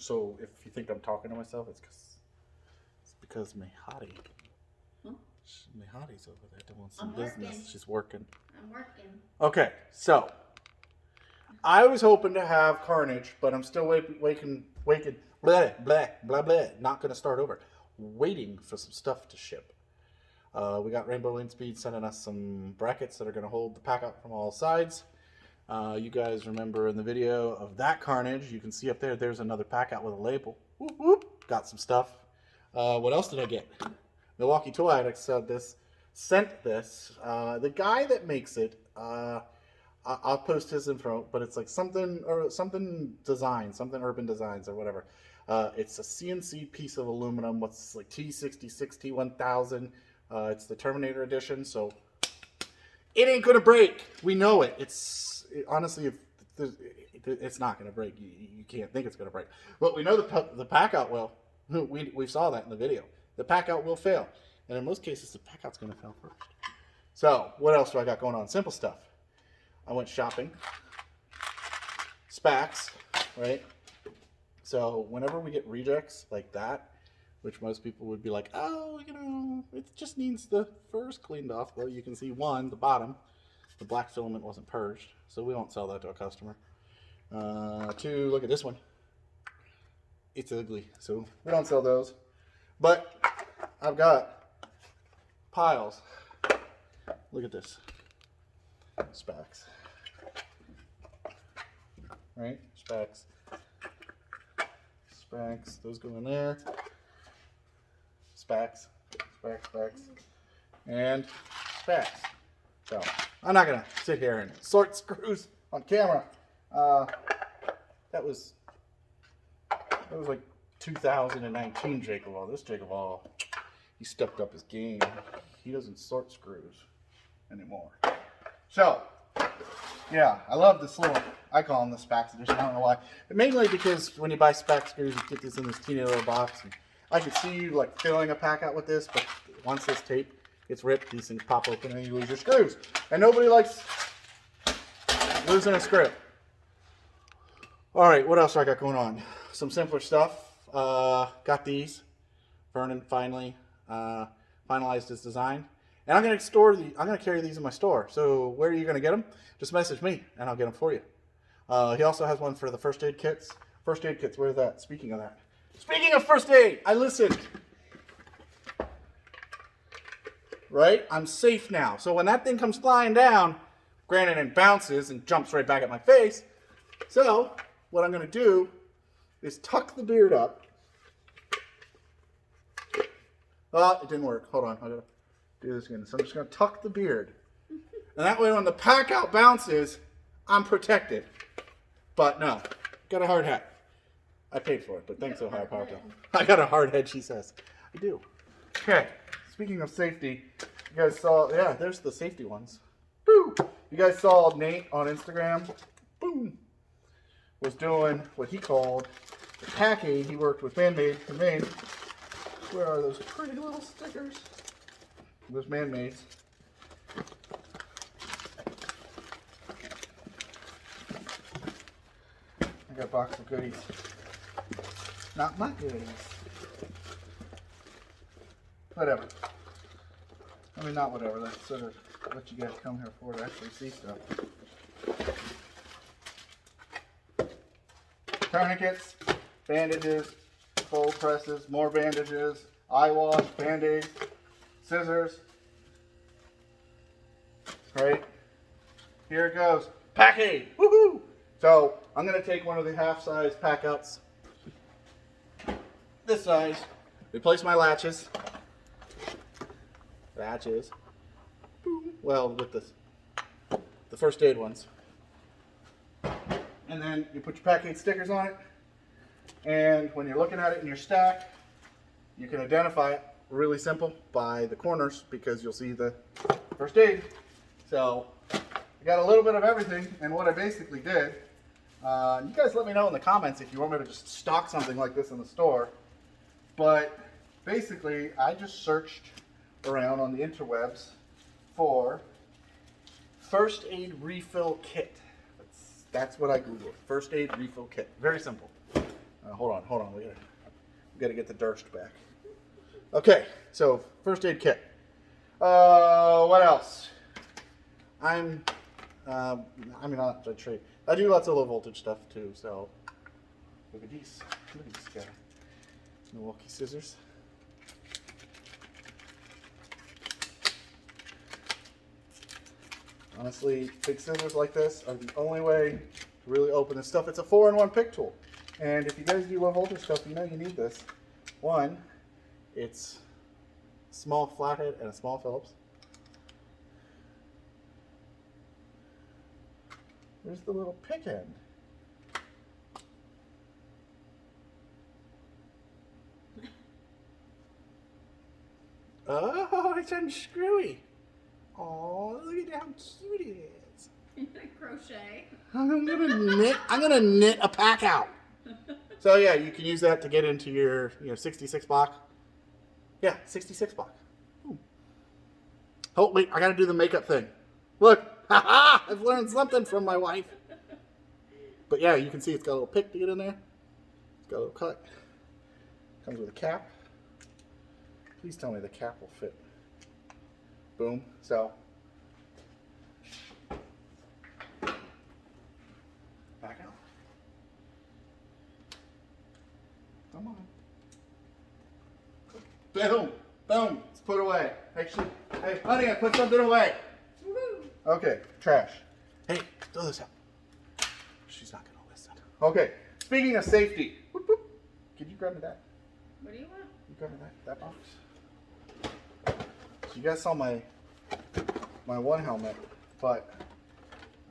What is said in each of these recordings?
So if you think I'm talking to myself, it's because my hottie. My hottie's over there doing some business. She's working. I'm working. Okay, so I was hoping to have Carnage, but I'm still waiting. Blah blah blah blah. Not gonna start over. Waiting for some stuff to ship. We got Rainbow Landspeed sending us some brackets that are gonna hold the Packout from all sides. You guys remember in the video of that Carnage, you can see up there, there's another Packout with a label. Whoop, whoop. Got some stuff. What else did I get? Milwaukee Tool Addicts sent this. The guy that makes it, I'll post his info, but it's like something design, something urban designs or whatever. It's a CNC piece of aluminum. What's like T66, T1000. It's the Terminator edition, so it ain't gonna break. We know it. Honestly, it's not gonna break. You can't think it's gonna break. But we know the Packout will. We saw that in the video. The Packout will fail, and in most cases, the Packout's gonna fail first. So what else do I got going on? Simple stuff. I went shopping. Specs, right? So whenever we get rejects like that, which most people would be like, oh, you know, it just needs the furs cleaned off. Well, you can see one, the bottom, the black filament wasn't purged, so we won't sell that to a customer. Two, look at this one. It's ugly, so we don't sell those. But I've got piles. Look at this. Specs. Right? Specs. Specs. Those go in there. Specs. Specs. Specs. And specs. So I'm not gonna sit here and sort screws on camera. That was like 2019 Jacob All. This Jacob All, he stepped up his game. He doesn't sort screws anymore. So, yeah, I love this little, I call them the Specs edition, I don't know why. But mainly because when you buy Specs screws, you get this in this teeny little box. And I could see you like filling a Packout with this, but once this tape gets ripped, these things pop open and you lose your screws. And nobody likes losing a screw. All right, what else do I got going on? Some simpler stuff. Got these. Vernon finally finalized his design. And I'm gonna carry these in my store. So where are you gonna get them? Just message me and I'll get them for you. He also has one for the first aid kits. First aid kits, where's that? Speaking of that. Speaking of first aid, I listened. Right? I'm safe now. So when that thing comes flying down, granted it bounces and jumps right back at my face. So what I'm gonna do is tuck the beard up. Oh, it didn't work. Hold on, I gotta do this again. So I'm just gonna tuck the beard. And that way when the Packout bounces, I'm protected. But no, got a hard hat. I paid for it, but thanks so high power. I got a hard head, she says. I do. Okay, speaking of safety, you guys saw, yeah, there's the safety ones. Boo! You guys saw Nate on Instagram, boom, was doing what he called the pack aid. He worked with Man-Made to Maine. Where are those pretty little stickers? Those Man-Mades. I got a box of goodies. Not my goodies. Whatever. I mean, not whatever. That's sort of what you guys come here for, to actually see stuff. Tourniquets, bandages, cold presses, more bandages, eye wash, band-aids, scissors. Right? Here it goes. Pack aid! Woohoo! So I'm going to take one of the half-size Packouts, this size, replace my latches. Well, with the first aid ones. And then you put your pack aid stickers on it. And when you're looking at it in your stack, you can identify it really simple by the corners because you'll see the first aid. So I got a little bit of everything, and what I basically did, you guys let me know in the comments if you want me to just stock something like this in the store. But basically, I just searched around on the interwebs for first aid refill kit. That's what I Googled. First aid refill kit. Very simple. Hold on. We gotta get the Durst back. Okay, so first aid kit. What else? I do lots of low voltage stuff too. So look at these guys. Milwaukee scissors. Honestly, big scissors like this are the only way to really open this stuff. It's a 4-in-1 pick tool. And if you guys do low voltage stuff, you know you need this. One, it's small flathead and a small Phillips. There's the little pick end. Oh, it's unscrewy. Oh, look at how cute it is. Crochet. I'm gonna knit a Packout. So yeah, you can use that to get into your 66 block. Yeah, 66 block. Ooh. Oh wait, I gotta do the makeup thing. Look, haha! I've learned something from my wife. But yeah, you can see it's got a little pick to get in there. It's got a little cut. Comes with a cap. Please tell me the cap will fit. Boom. So back out. Come on. Boom. Boom. It's put away. Actually, hey, honey, I put something away. Woo-hoo. Okay, trash. Hey, throw this out. She's not gonna listen. Okay. Speaking of safety, whoop, whoop. Could you grab me that? What do you want? You grab me that box. So you guys saw my one helmet, but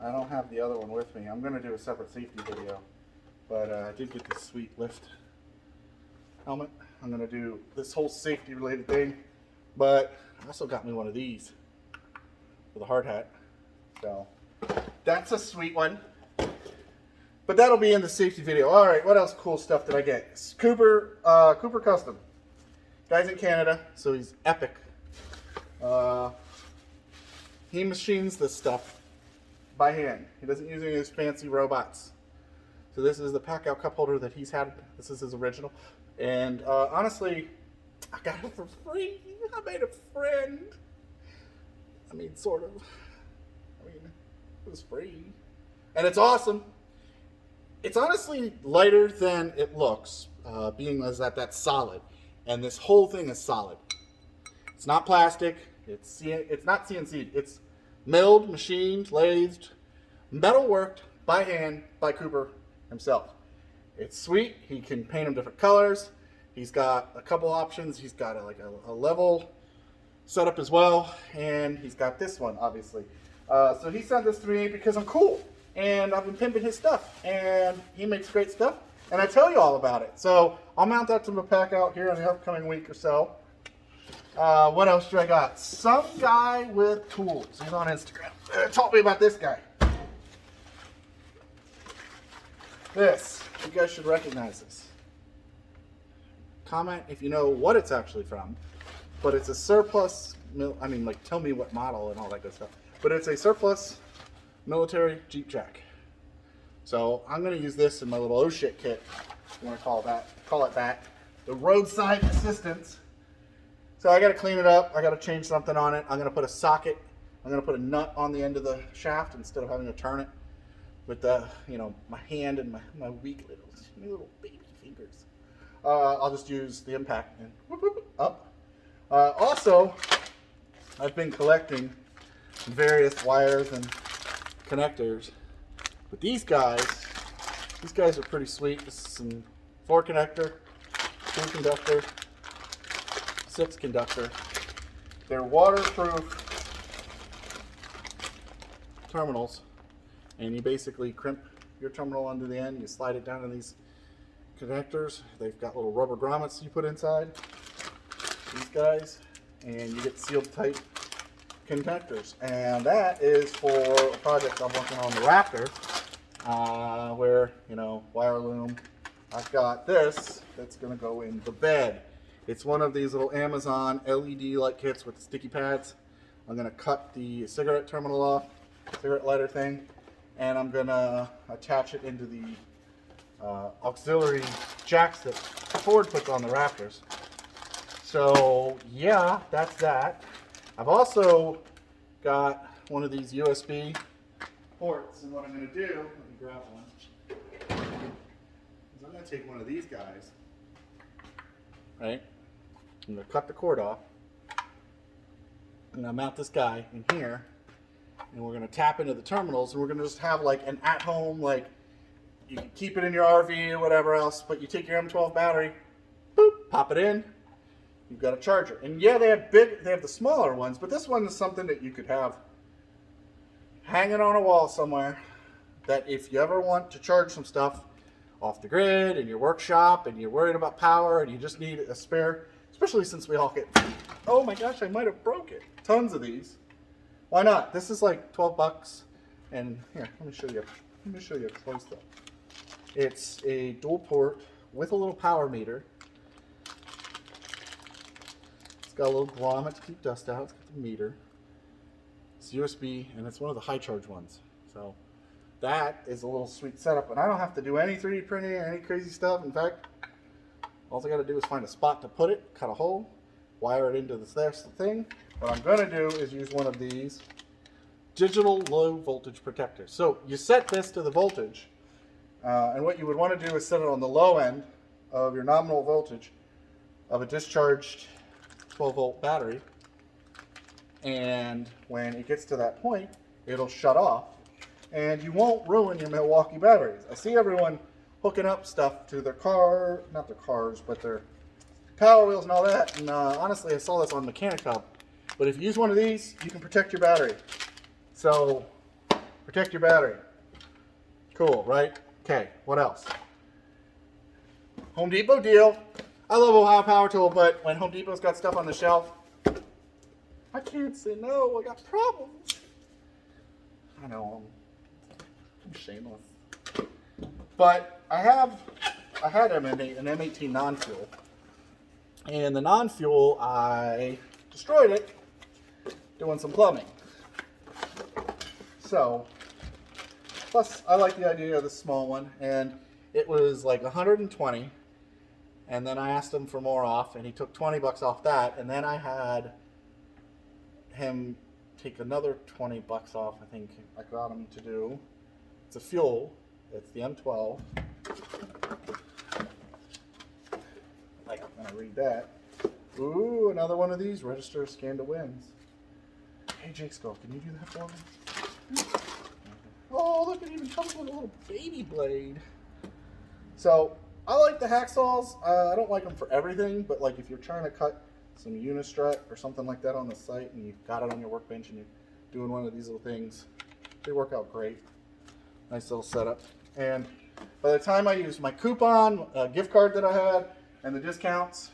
I don't have the other one with me. I'm gonna do a separate safety video, but I did get this sweet lift helmet. I'm gonna do this whole safety related thing, but I also got me one of these with a hard hat. So that's a sweet one. But that'll be in the safety video. All right, what else cool stuff did I get? It's Cooper Custom. Guy's in Canada, so he's epic. He machines this stuff by hand. He doesn't use any of his fancy robots. So this is the Packout cup holder that he's had. This is his original. And honestly, I got it for free. I made a friend. I mean, sort of. I mean, it was free. And it's awesome. It's honestly lighter than it looks, being as that's solid. And this whole thing is solid. It's not plastic. It's not CNC'd. It's milled, machined, lathed, metal worked by hand by Cooper himself. It's sweet. He can paint them different colors. He's got a couple options. He's got a level setup as well, and he's got this one obviously. So he sent this to me because I'm cool, and I've been pimping his stuff, and he makes great stuff, and I tell you all about it. So I'll mount that to my Packout here in the upcoming week or so. What else do I got? Some guy with tools. He's on Instagram. Told me about this guy. This. You guys should recognize this. Comment if you know what it's actually from. But it's a surplus, tell me what model and all that good stuff. But it's a surplus military Jeep jack. So I'm going to use this in my little oh shit kit. If you want to call it that. The Roadside Assistance. So I got to clean it up. I got to change something on it. I'm going to put a socket. I'm going to put a nut on the end of the shaft instead of having to turn it with the, my hand and my weak little baby fingers. I'll just use the impact and whoop, whoop, up. Also, I've been collecting various wires and connectors. But these guys are pretty sweet. This is some 4 connector, 2 conductor, 6 conductor. They're waterproof terminals, and you basically crimp your terminal onto the end. You slide it down in these connectors. They've got little rubber grommets you put inside these guys, and you get sealed tight connectors. And that is for a project I'm working on, the Raptor, where wire loom. I've got this that's going to go in the bed. It's one of these little Amazon LED light kits with sticky pads. I'm going to cut the cigarette terminal off, cigarette lighter thing, and I'm going to attach it into the auxiliary jacks that Ford puts on the Raptors. So yeah, that's that. I've also got one of these USB ports, and what I'm going to do, let me grab one, is I'm going to take one of these guys, right? I'm going to cut the cord off, and I'll mount this guy in here, and we're going to tap into the terminals, and we're going to just have like an at-home, like, you can keep it in your RV or whatever else, but you take your M12 battery, boop, pop it in, you've got a charger. And yeah, they have the smaller ones, but this one is something that you could have hanging on a wall somewhere, that if you ever want to charge some stuff off the grid in your workshop and you're worried about power and you just need a spare, especially since we all get, oh my gosh, I might have broke it, tons of these. Why not? This is like 12 bucks. And here, let me show you up close though. It's a dual port with a little power meter. It's got a little grommet to keep dust out. It's got the meter. It's USB, and it's one of the high charge ones. So that is a little sweet setup, and I don't have to do any 3D printing or any crazy stuff. In fact, all I got to do is find a spot to put it, cut a hole, wire it into this thing. What I'm going to do is use one of these digital low voltage protectors. So you set this to the voltage, and what you would want to do is set it on the low end of your nominal voltage of a discharged 12 volt battery. And when it gets to that point, it'll shut off, and you won't ruin your Milwaukee batteries. I see everyone hooking up stuff to their car, not their cars, but their power wheels and all that. And honestly, I saw this on Mechanic Hub. But if you use one of these, you can protect your battery. So, protect your battery. Cool, right? Okay, what else? Home Depot deal. I love Ohio Power Tool, but when Home Depot's got stuff on the shelf, I can't say no, I got problems. I know, I'm shameless. But I had an M18 non-fuel. And the non-fuel, I destroyed it doing some plumbing. So, plus I like the idea of the small one, and it was like 120, and then I asked him for more off, and he took 20 bucks off that, and then I had him take another 20 bucks off. I think I got him to do, it's a fuel, it's the M12. Like, I'm gonna read that. Ooh, another one of these, register scan to wins. Hey Jake Skull, can you do that for me? Oh, look, it even comes with a little baby blade. So, I like the hacksaws. I don't like them for everything, but like if you're trying to cut some unistrut or something like that on the site and you've got it on your workbench and you're doing one of these little things, they work out great. Nice little setup. And by the time I used my coupon, gift card that I had, and the discounts,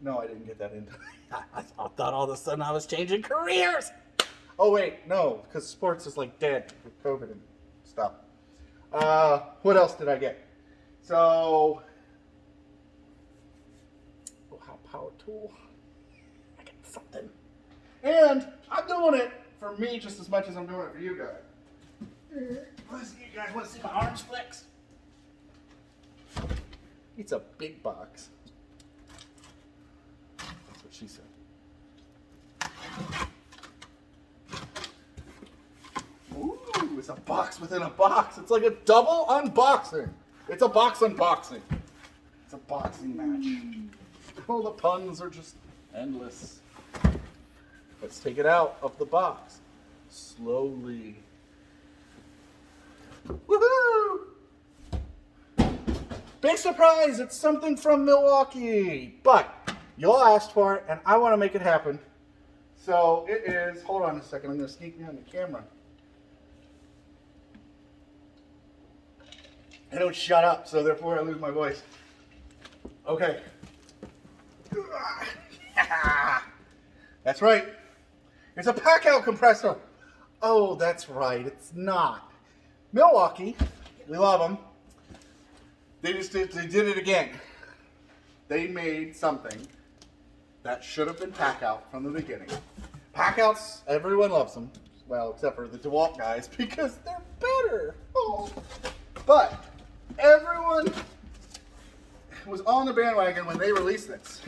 no, I didn't get that in. I thought all of a sudden I was changing careers. Oh wait, no, because sports is like dead with COVID and stuff. What else did I get? So, Ohio Power Tool. I got something. And I'm doing it for me just as much as I'm doing it for you guys. You guys want to see my arms flex? It's a big box. That's what she said. Ooh, it's a box within a box. It's like a double unboxing. It's a box unboxing. It's a boxing match. Oh, the puns are just endless. Let's take it out of the box. Slowly. Woohoo! Big surprise! It's something from Milwaukee. But you all asked for it, and I want to make it happen. So it is, hold on a second, I'm going to sneak behind the camera. I don't shut up, so therefore I lose my voice. Okay. That's right. It's a Packout compressor. Oh, that's right. It's not. Milwaukee, we love them. They did it again. They made something that should have been Packout from the beginning. Packouts, everyone loves them. Well, except for the DeWalt guys, because they're better. Oh. bandwagon when they released this.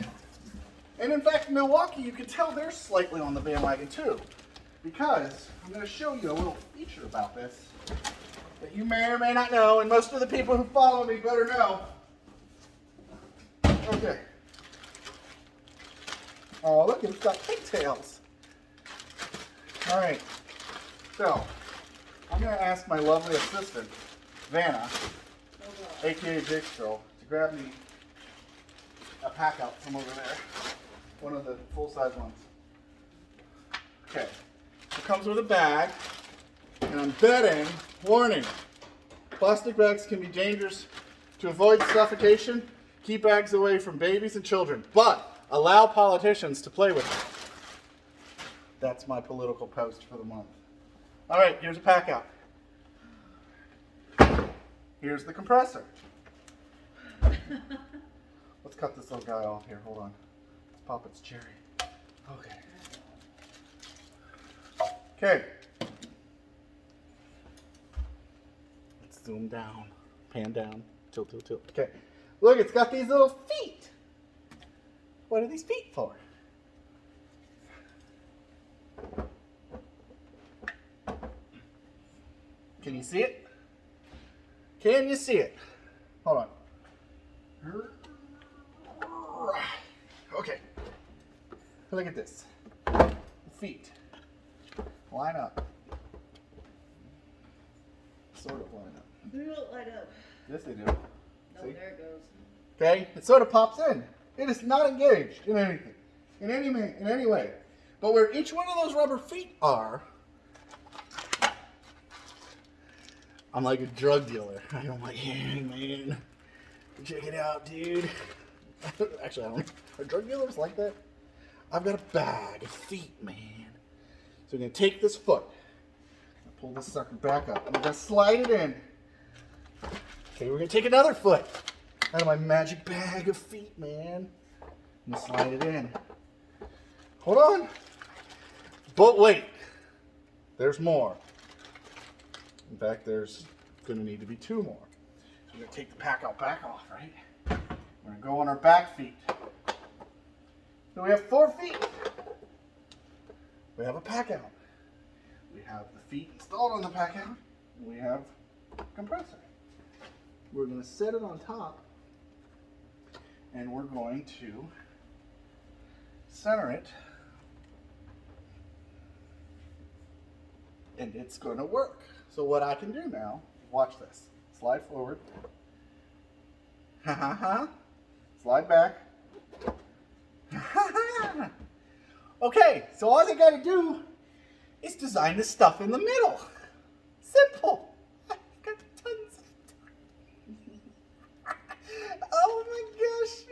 And in fact, Milwaukee, you can tell they're slightly on the bandwagon too. Because I'm going to show you a little feature about this that you may or may not know, and most of the people who follow me better know. Okay. Oh, look, it's got pigtails. All right. So, I'm going to ask my lovely assistant, Vanna, aka Jake's girl, to grab me a pack out from over there. One of the full-size ones. Okay. It comes with a bag, and I'm betting, warning, plastic bags can be dangerous. To avoid suffocation, keep bags away from babies and children, but allow politicians to play with them. That's my political post for the month. All right, here's a pack out. Here's the compressor. Let's cut this little guy off here. Hold on. Let's pop its cherry. Okay. Okay. Let's zoom down, pan down, tilt, tilt, tilt. Okay. Look, it's got these little feet. What are these feet for? Can you see it? Can you see it? Hold on. Okay. Look at this. Feet. Line up. Sort of line up. They don't light up. Yes, they do. Oh, See? there it goes. Okay, it sort of pops in. It is not engaged in anything, in any way. But where each one of those rubber feet are, I'm like a drug dealer. I'm like, hey man, check it out, dude. Actually, I don't. Are drug dealers like that? I've got a bag of feet, man. So we're gonna take this foot, pull this sucker back up, and we're gonna slide it in. Okay, we're gonna take another foot out of my magic bag of feet, man, and slide it in. Hold on. But wait, there's more. In fact, there's gonna need to be two more. So we're gonna take the pack out back off, right? We're gonna go on our back feet. So we have 4 feet. We have a pack out. We have the feet installed on the pack out. And we have a compressor. We're going to set it on top, and we're going to center it, and it's going to work. So what I can do now, watch this. Slide forward. Ha ha ha. Slide back. Okay, so all I gotta do is design the stuff in the middle. Simple. I've got tons of time. Oh my gosh.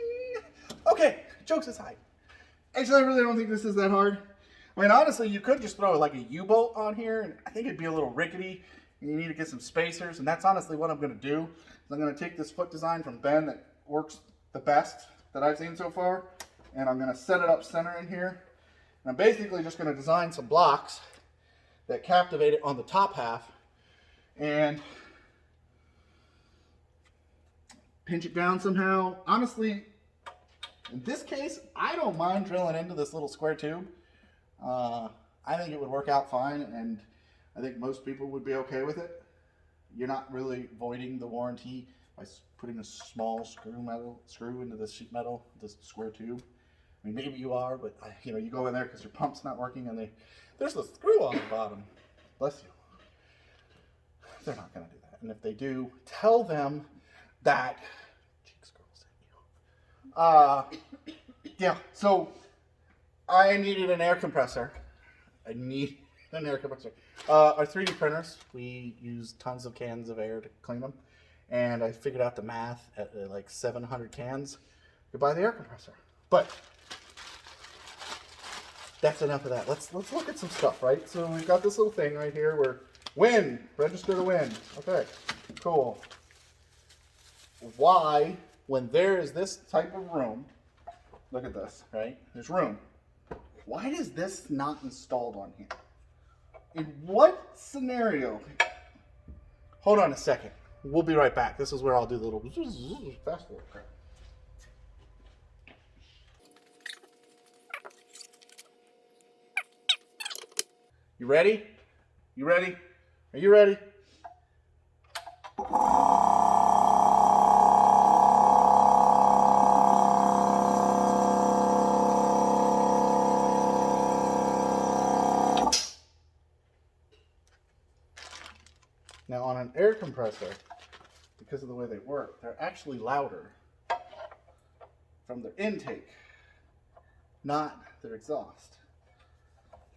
Okay, jokes aside. Actually, I really don't think this is that hard. I mean, honestly, you could just throw like a U-bolt on here, and I think it'd be a little rickety, and you need to get some spacers, and that's honestly what I'm gonna do. I'm gonna take this foot design from Ben that works the best that I've seen so far, and I'm gonna set it up center in here. And I'm basically just gonna design some blocks that captivate it on the top half and pinch it down somehow. Honestly, in this case, I don't mind drilling into this little square tube. I think it would work out fine, and I think most people would be okay with it. You're not really voiding the warranty by putting a small screw into this sheet metal, this square tube. I mean, maybe you are, but you know, you go in there because your pump's not working, and there's a screw on the bottom. Bless you. They're not going to do that, and if they do, tell them that. Cheeks girl sent you. Yeah. So I needed an air compressor. I need an air compressor. Our 3D printers, we use tons of cans of air to clean them, and I figured out the math at like 700 cans. You buy the air compressor, but. That's enough of that. Let's look at some stuff, right? So we've got this little thing right here where win, register to win. Okay, cool. Why, when there is this type of room, look at this, right? There's room. Why is this not installed on here? In what scenario? Hold on a second. We'll be right back. This is where I'll do the little fast forward crap. You ready? You ready? Are you ready? Now on an air compressor, because of the way they work, they're actually louder from their intake, not their exhaust.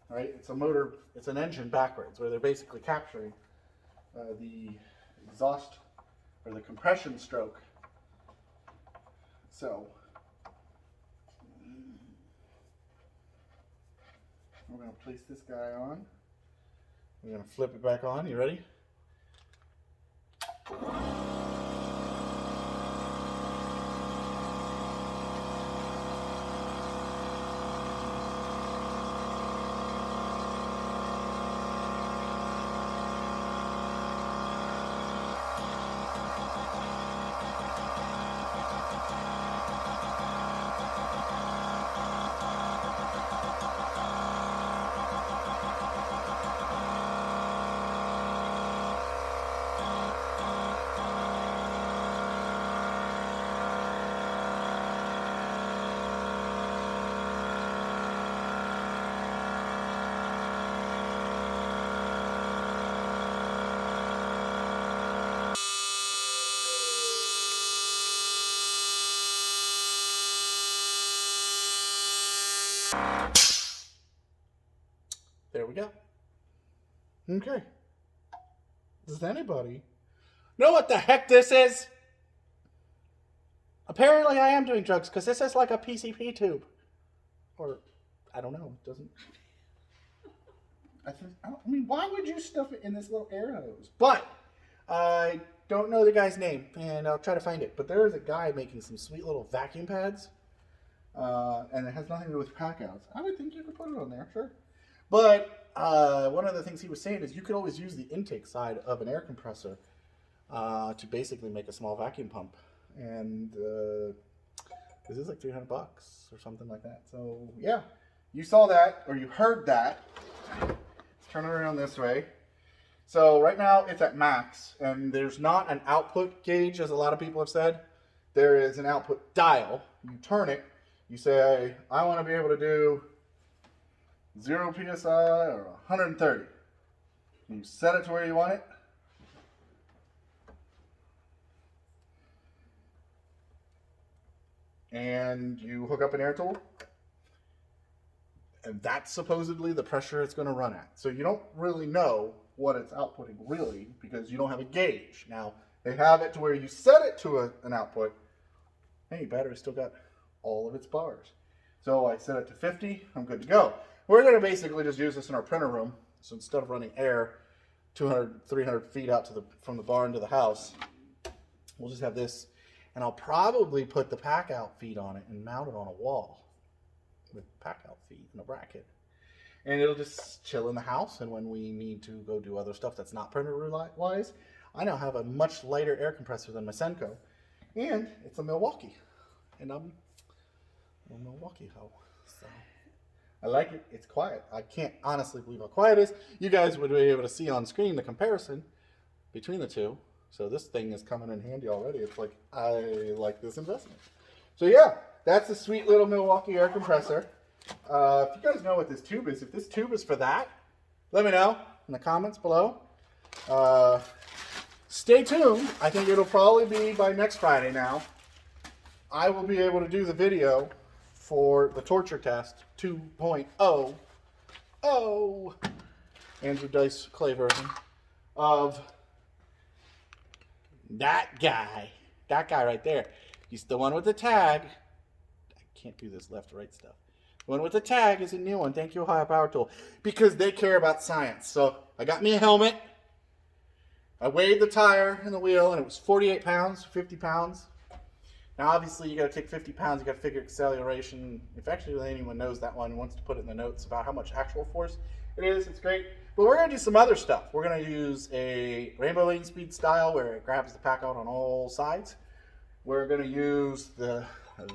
All right, it's a motor, it's an engine backwards, where they're basically capturing the exhaust or the compression stroke. So we're going to place this guy on. We're going to flip it back on. You ready? There we go. Okay. Does anybody know what the heck this is? Apparently I am doing drugs because this is like a PCP tube. Or, I don't know. It doesn't. I mean, why would you stuff it in this little air hose? But, I don't know the guy's name, and I'll try to find it. But there is a guy making some sweet little vacuum pads. And it has nothing to do with packouts. I would think you could put it on there, sure. But one of the things he was saying is you could always use the intake side of an air compressor to basically make a small vacuum pump. And this is like $300 or something like that. So yeah, you saw that or you heard that. Let's turn it around this way. So right now it's at max, and there's not an output gauge as a lot of people have said. There is an output dial. You turn it. You say, I want to be able to do 0 PSI or 130. You set it to where you want it. And you hook up an air tool. And that's supposedly the pressure it's going to run at. So you don't really know what it's outputting really because you don't have a gauge. Now, they have it to where you set it to an output. Hey, battery's still got all of its bars. So I set it to 50, I'm good to go. We're going to basically just use this in our printer room. So instead of running air 200, 300 feet out to from the barn to the house, we'll just have this. And I'll probably put the Packout feet on it and mount it on a wall with Packout feet and a bracket. And it'll just chill in the house. And when we need to go do other stuff that's not printer wise, I now have a much lighter air compressor than my Senko. And it's a Milwaukee. And I'm a Milwaukee hoe. So I like it. It's quiet. I can't honestly believe how quiet it is. You guys would be able to see on screen the comparison between the two. So this thing is coming in handy already. It's like, I like this investment. So yeah, that's a sweet little Milwaukee air compressor. If you guys know what this tube is, if this tube is for that, let me know in the comments below. Stay tuned. I think it'll probably be by next Friday now. I will be able to do the video for the torture test 2.0. Andrew Dice Clay version of that guy right there. He's the one with the tag. I can't do this left right stuff. The one with the tag is a new one. Thank you, High Power Tool, because they care about science. So I got me a helmet. I weighed the tire and the wheel, and it was 48 pounds, 50 pounds. Now, obviously, you got to take 50 pounds. You got to figure acceleration. If actually anyone knows that one, wants to put it in the notes about how much actual force it is, it's great. But we're going to do some other stuff. We're going to use a Rainbow Lane Speed style where it grabs the Packout on all sides. We're going to use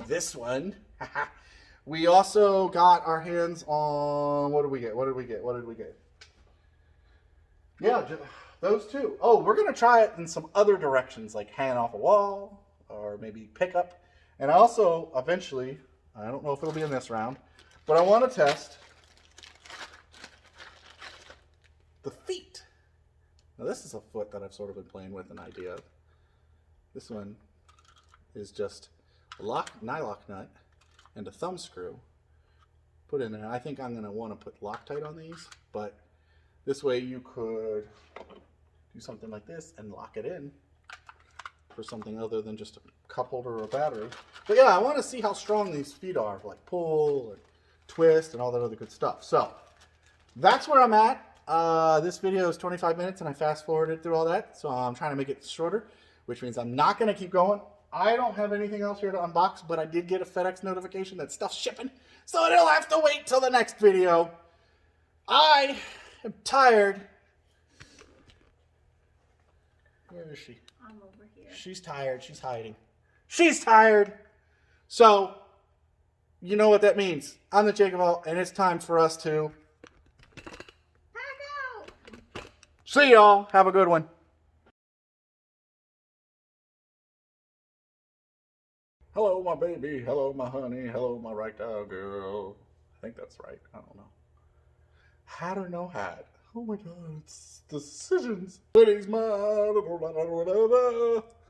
this one. We also got our hands on, what did we get? Yeah, those two. Oh, we're going to try it in some other directions, like hanging off a wall or maybe pickup. And also, eventually, I don't know if it'll be in this round, but I want to test the feet. Now, this is a foot that I've sort of been playing with an idea of. This one is just a nylock nut and a thumb screw put in there. I think I'm going to want to put Loctite on these, but this way you could do something like this and lock it in for something other than just a cup holder or a battery. But yeah, I want to see how strong these feet are, like pull and twist and all that other good stuff. So that's where I'm at. This video is 25 minutes and I fast forwarded through all that. So I'm trying to make it shorter, which means I'm not going to keep going. I don't have anything else here to unbox, but I did get a FedEx notification that stuff's shipping. So it'll have to wait till the next video. I am tired. Where is she? I'm over here. She's tired. She's hiding. She's tired. So, you know what that means. I'm the Jacob Alt, and it's time for us to Pack out! see y'all. Have a good one. Hello, my baby. Hello, my honey. Hello, my right dog girl. I think that's right. I don't know. Had or no had? Oh my god, it's decisions. Today's my